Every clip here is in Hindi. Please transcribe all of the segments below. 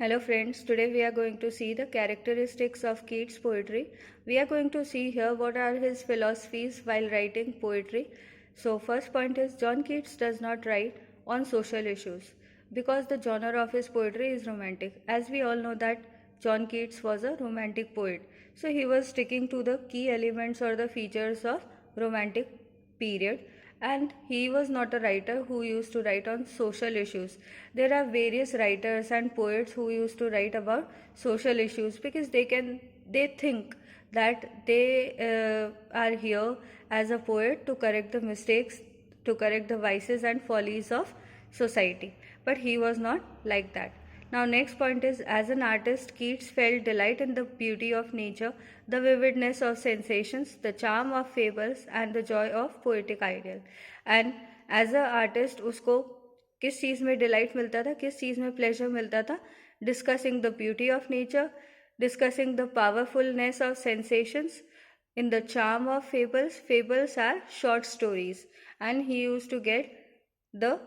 Hello friends, today we are going to see the characteristics of Keats' poetry. We are going to see here what are his philosophies while writing poetry. So first point is John Keats does not write on social issues because the genre of his poetry is romantic. As we all know that John Keats was a romantic poet. So he was sticking to the key elements or the features of romantic period, and he was not a writer who used to write on social issues. There are various writers and poets who used to write about social issues because they think that they are here as a poet to correct the mistakes, to correct the vices and follies of society, but he was not like that. Now, next point is as an artist, Keats felt delight in the beauty of nature, the vividness of sensations, the charm of fables, and the joy of poetic ideal. And as a artist, उसको किस चीज़ में डिलाइट मिलता था, किस चीज़ में प्लेजर मिलता था? Discussing the beauty of nature, discussing the powerfulness of sensations, in the charm of fables. Fables are short stories, and he used to get the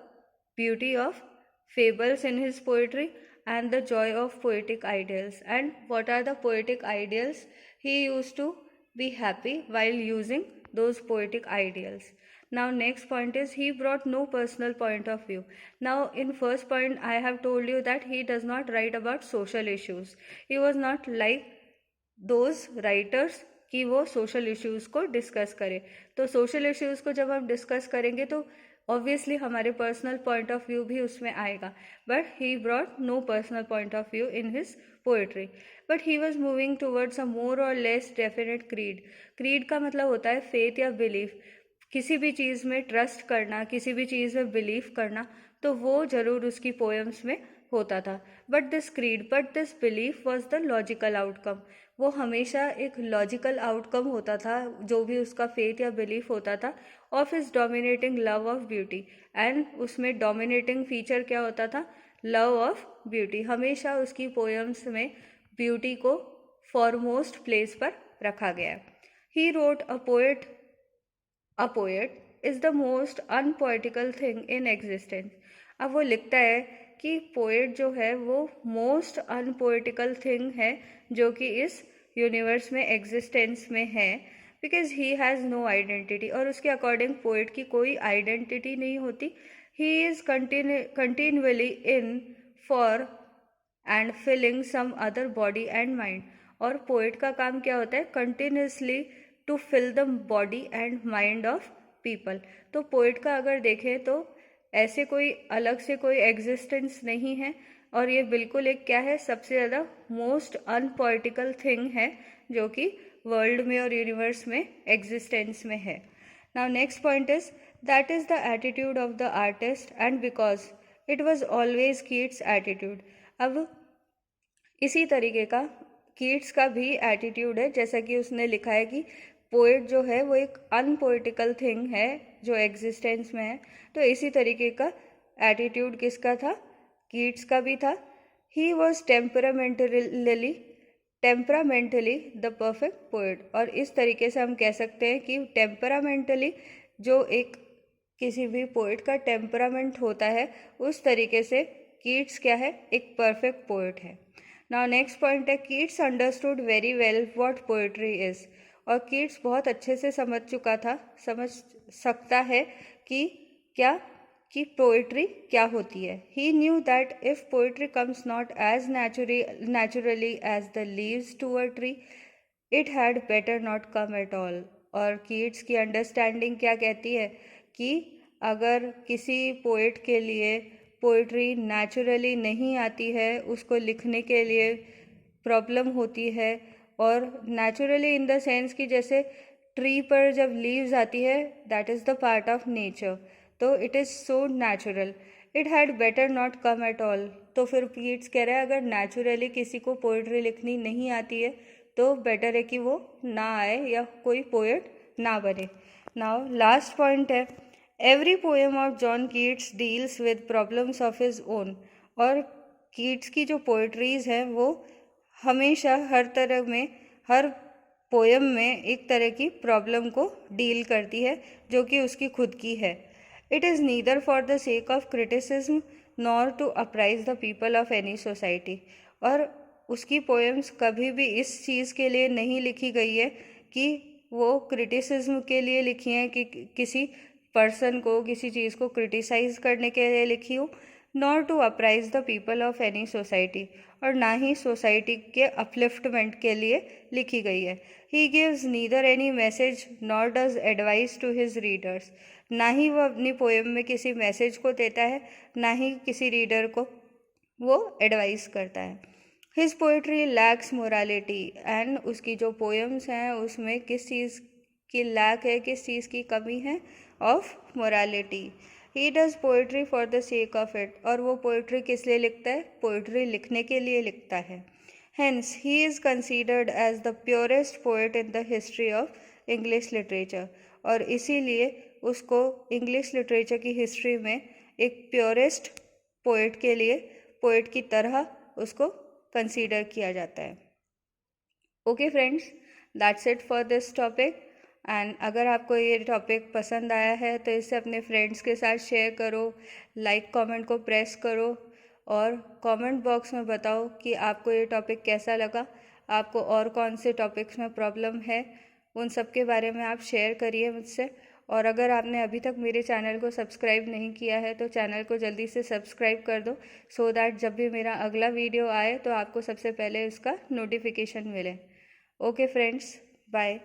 beauty of fables in his poetry and the joy of poetic ideals. And what are the poetic ideals? He used to be happy while using those poetic ideals. Now next point is he brought no personal point of view. Now in first point I have told you that he does not write about social issues. He was not like those writers कि वो सोशल इश्यूज़ को डिस्कस करे. तो सोशल इश्यूज़ को जब हम डिस्कस करेंगे तो ऑब्वियसली हमारे पर्सनल पॉइंट ऑफ व्यू भी उसमें आएगा, but he brought no personal point of view in his poetry. But he was moving towards a more और लेस डेफिनेट क्रीड. क्रीड का मतलब होता है फेथ या बिलीफ, किसी भी चीज़ में ट्रस्ट करना, किसी भी चीज़ में बिलीव करना, तो वो ज़रूर उसकी पोएम्स में होता था. But this belief was the logical outcome. वो हमेशा एक लॉजिकल आउटकम होता था, जो भी उसका फेथ या बिलीफ होता था, of his dominating love of beauty. And उसमें डोमिनेटिंग फीचर क्या होता था? Love of beauty. हमेशा उसकी पोएम्स में ब्यूटी को फॉरमोस्ट प्लेस पर रखा गया. He wrote a poet is the most unpoetical thing in existence. अब वो लिखता है कि पोएट जो है वो मोस्ट अनपोएटिकल थिंग है जो कि इस यूनिवर्स में एग्जिस्टेंस में है, because he has no identity. और उसके अकॉर्डिंग पोएट की कोई आइडेंटिटी नहीं होती. He is continuously in for and filling some other body and mind. और पोएट का काम क्या होता है? Continuously to fill the body and mind of people. तो पोएट का अगर देखें तो ऐसे कोई अलग से कोई एग्जिस्टेंस नहीं है, और ये बिल्कुल एक क्या है? सबसे ज़्यादा मोस्ट अनपोएटिकल थिंग है जो कि वर्ल्ड में और यूनिवर्स में एग्जिस्टेंस में है. Now next point is that is the attitude of the artist and because it was always Keats attitude. अब इसी तरीके का कीट्स का भी एटीट्यूड है, जैसा कि उसने लिखा है कि पोएट जो है वो एक अनपोएटिकल थिंग है जो एग्जिस्टेंस में है. तो इसी तरीके का एटीट्यूड किसका था? कीट्स का भी था. He was temperamentally the perfect poet. और इस तरीके से हम कह सकते हैं कि टेम्परामेंटली जो एक किसी भी पोएट का टेम्परामेंट होता है, उस तरीके से कीट्स क्या है? एक परफेक्ट पोएट है. नाउ नेक्स्ट पॉइंट है Keats understood very well what poetry is. और कीट्स बहुत अच्छे से समझ सकता है कि क्या कि पोएट्री क्या होती है. He knew that if poetry comes not as naturally as the leaves to a tree it had better not come at all. और कीट्स की अंडरस्टैंडिंग क्या कहती है कि अगर किसी पोएट के लिए पोएट्री नेचुरली नहीं आती है, उसको लिखने के लिए प्रॉब्लम होती है, और नेचुरली इन द सेंस कि जैसे ट्री पर जब लीव्स आती है, that is the part of nature, तो it is so natural. It had better not come at all. तो फिर कीट्स कह रहा है अगर नेचुरली किसी को पोएट्री लिखनी नहीं आती है तो बेटर है कि वो ना आए या कोई पोएट ना बने. नाउ लास्ट पॉइंट है every poem of John Keats deals with problems of his own. और कीट्स की जो पोएट्रीज़ हैं वो हमेशा हर पोएम में एक तरह की प्रॉब्लम को डील करती है जो कि उसकी खुद की है. It is neither for the sake of criticism nor to uprise the people of any society. और उसकी पोएम्स कभी भी इस चीज़ के लिए नहीं लिखी गई है कि वो क्रिटिसिज्म के लिए लिखी हैं, कि किसी पर्सन को, किसी चीज़ को क्रिटिसाइज करने के लिए लिखी हो, nor to uprise the people of any society, और ना ही सोसाइटी के अपलिफ्टमेंट के लिए लिखी गई है। He gives neither any message nor does advice to his readers. ना ही वो अपनी पोएम में किसी मैसेज को देता है, ना ही किसी रीडर को वो एडवाइस करता है। His poetry lakhs morality, and उसकी जो पोएम्स हैं उसमें किस चीज़ की लैक है, किस चीज़ की कमी है, of morality. He does poetry for the sake of it, और वो पोइट्री किस लिए लिखता है? पोइट्री लिखने के लिए लिखता है। Hence he is considered as the purest poet in the history of English literature, और इसीलिए उसको इंग्लिश लिटरेचर की हिस्ट्री में एक प्योरेस्ट पोएट के लिए, पोएट की तरह उसको कंसीडर किया जाता है। Okay friends, that's it for this topic. And अगर आपको ये टॉपिक पसंद आया है तो इसे अपने फ्रेंड्स के साथ शेयर करो, लाइक कमेंट को प्रेस करो, और कमेंट बॉक्स में बताओ कि आपको ये टॉपिक कैसा लगा, आपको और कौन से टॉपिक्स में प्रॉब्लम है, उन सब के बारे में आप शेयर करिए मुझसे। और अगर आपने अभी तक मेरे चैनल को सब्सक्राइब नहीं किया है तो चैनल को जल्दी से सब्सक्राइब कर दो, सो दैट जब भी मेरा अगला वीडियो आए तो आपको सबसे पहले उसका नोटिफिकेशन मिले। Okay friends, bye.